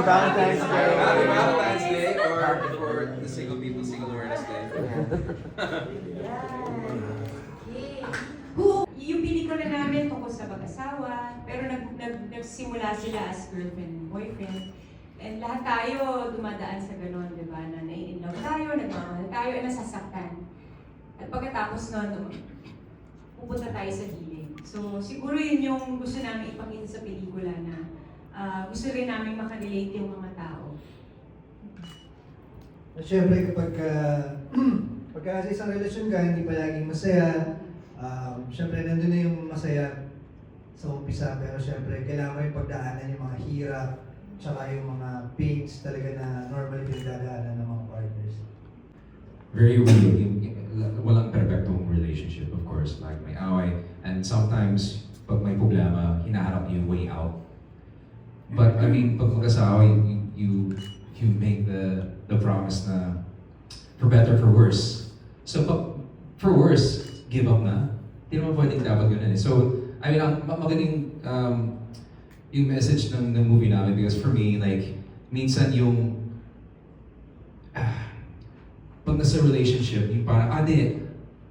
Valentine's Day. Happy Valentine's Day or for the single people, Single Awareness Day. Yung pelikula namin tungkol sa mag-asawa, pero nagsimula sila as girlfriend and boyfriend. And lahat tayo dumadaan sa ganon, di ba? Na nai-inlove tayo, nagmamahal tayo, at nasasaktan. At pagkatapos nun, pupunta tayo sa healing. So siguro yun yung gusto namin ipakita sa pelikula na gusto rin namin makarelate yung mga tao. At syempre pagka sa isang relasyon ka, hindi palaging masaya, syempre nandun na yung masaya sa umpisa, pero syempre kailangan mo yung pagdaanan yung mga hirap, tsaka yung mga pains talaga na normally pinagdadaanan ng mga partners. Very real. Walang perfectong relationship, of course. Like may away. And sometimes, pag may problema, hinaharap niyo yung way out. But I mean, pag mag-asawa, you make the promise na for better, for worse. So pag for worse, give up na. Hindi naman pwedeng dapat ganun eh. So, I mean, magaling yung message ng movie namin because for me, like, minsan yung pag nasa relationship, yung parang,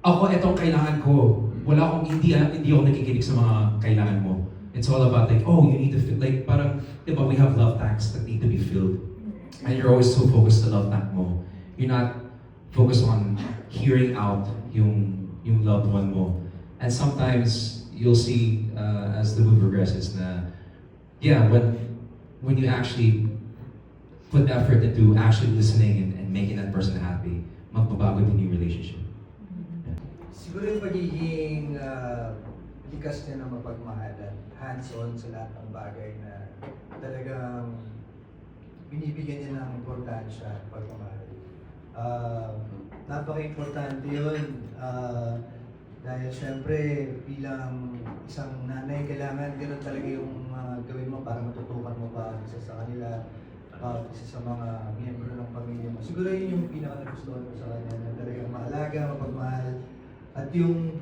ako, itong kailangan ko. Wala akong, hindi ako nakikinig sa mga kailangan mo. It's all about like, oh, you need to feel, like, parang, di ba, we have love tanks that need to be filled. And you're always so focused sa love tank mo. You're not focused on hearing out yung loved one mo. And sometimes, you'll see, as the movie progresses na, yeah, when you actually put effort into actually listening and making that person happy, magbabago din yung relationship. Siguro yung pagiging likas niya na mapagmahal at hands-on sa lahat ng bagay na talagang binibigyan niya ng importansya at pagmamahal. Napaka-importante yun dahil syempre bilang isang nanay, kailangan gano'n talaga yung gawin mo para matutukan mo pa isa sa kanila, isa sa mga miyembro ng pamilya mo. Siguro yun yung pinaka-nagustuhan ko sa kanya na talagang maalaga, mapagmahal, at yung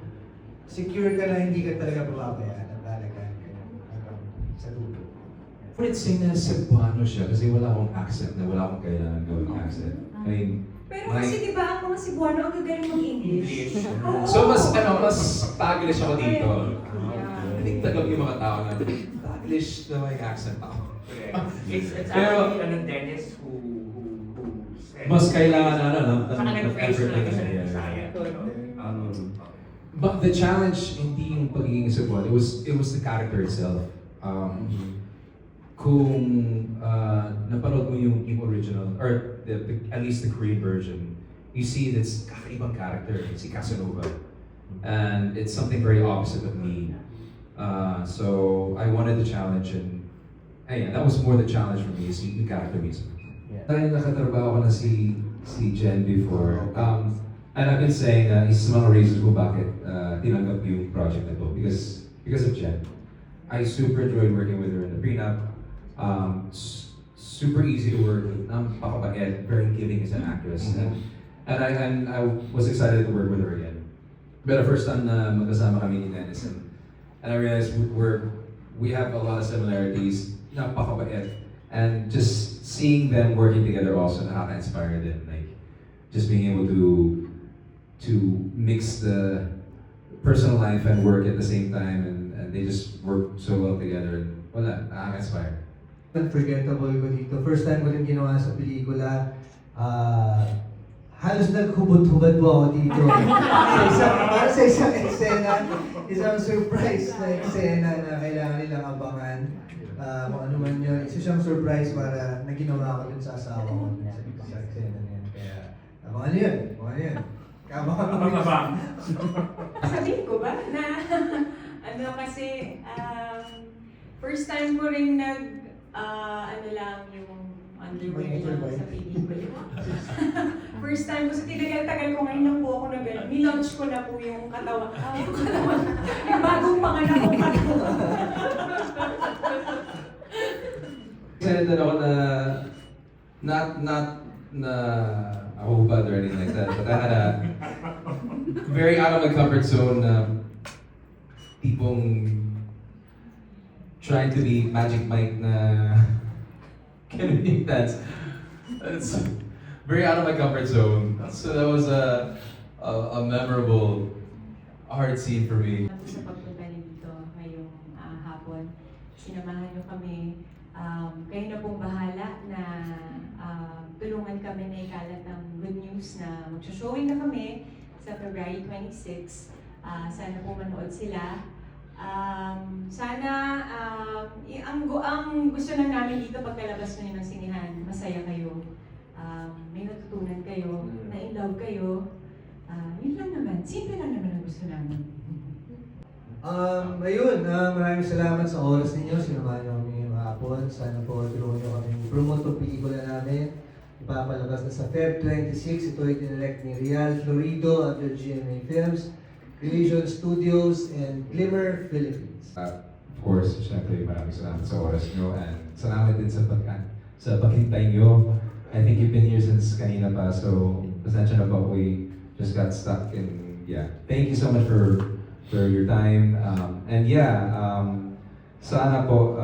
secure ka na hindi ka talaga pababayaan at alagaan ka hanggang sa dulo. Fritzing na Cebuano siya kasi wala akong accent na wala akong kailangan gawing accent. I mean, Pero kasi di ba ang mga Cebuano ang gagaling mag-English? Oo. so mas Taglish ako dito. I think Tagalog yung mga tao na Taglish na may accent ako. It's Pero- actually Dennis who said. Mas kailangan Saka nag-face effort talaga siya na ng Bisaya. But the challenge hindi yung pagiging Cebuano, it was the character itself. Kung napanood mo yung original, or at least the Korean version, you see this kakaibang character, si Casanova. And it's something very opposite of me. So I wanted the challenge and that was more the challenge for me, is yung character mismo. Dahil nakatrabaho ko na si Jen before, and I've been saying na isa sa mga reasons kung bakit tinanggap yung project na to, because of Jen. I super enjoyed working with her in the prenup. Super easy to work with, napakabait, very giving as an actress. And I was excited to work with her again. But the first time na magkasama kami ni Dennis, and I realized we have a lot of similarities, napakabait. And just seeing them working together also nakaka-inspire din. Like, just being able to mix the personal life and work at the same time, and they just work so well together. And wala, nakaka-inspire. Unforgettable ko dito. First time ko rin ginawa sa pelikula. Halos naghubot-hubad po ako dito. Para sa isang eksena, isang surprise na eksena na kailangan nilang abangan. Kung ano man yun, isa siyang surprise para na ginawa ko dun sa asawa ko sa eksena na yun. Kaya, abangan yun. Abang-abang. Sabihin ko ba na kasi first time ko rin lang yung underwear lang sa pelikula. First time ko, sa tinagal-tagal ko ngayon lang po ako na gano'n. Nilaunch ko na po yung katawan. Yung bagong panganak kong katawan. Excited ako not ako hubad or anything like that, but I had a very out of my comfort zone tipong trying to be Magic Mike na can be intense. It's very out of my comfort zone. So that was a memorable, hard scene for me. Sa pagpunta niyo dito ngayong hapon, sinamahan niyo kami. Kayo na pong bahala na tulungan kami na ikalat ng good news na mag-showing na kami sa February 26. Sana po manood sila. Sana ang gusto lang namin dito pagkalabas nyo ng sinihan, masaya kayo. May natutunan kayo, na-in-love kayo. Yun lang naman, simple lang naman ang gusto namin. Ayun, maraming salamat sa oras ninyo. Sinamahan niyo kami ngayong hapon. Sana po tulungan niyo kami promote ang pelikula namin. Ipapalabas na sa Feb 26. Ito ay dinirect ni Real Florido at GMA Films, Religion Studios, and Glimmer Philippines. Of course, syempre maraming salamat sa oras nyo and salamat din sa paghintay nyo. I think you've been here since kanina pa, so pasensya na po, we just got stuck in, Thank you so much for your time. And sana po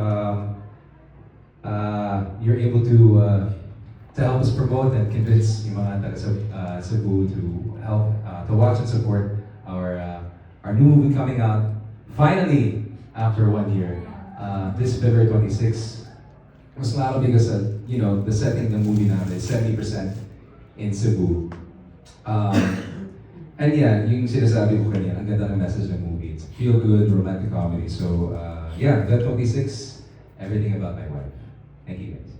you're able to help us promote and convince yung mga taga Cebu to help, to watch and support our new movie coming out finally after 1 year. This February 26. Mas lalo because the setting ng movie namin is 70% in Cebu. And yung sinasabi ko kanina, ang ganda ng message ng movie. It's feel good, romantic comedy. So Feb 26, everything about my wife. Thank you guys.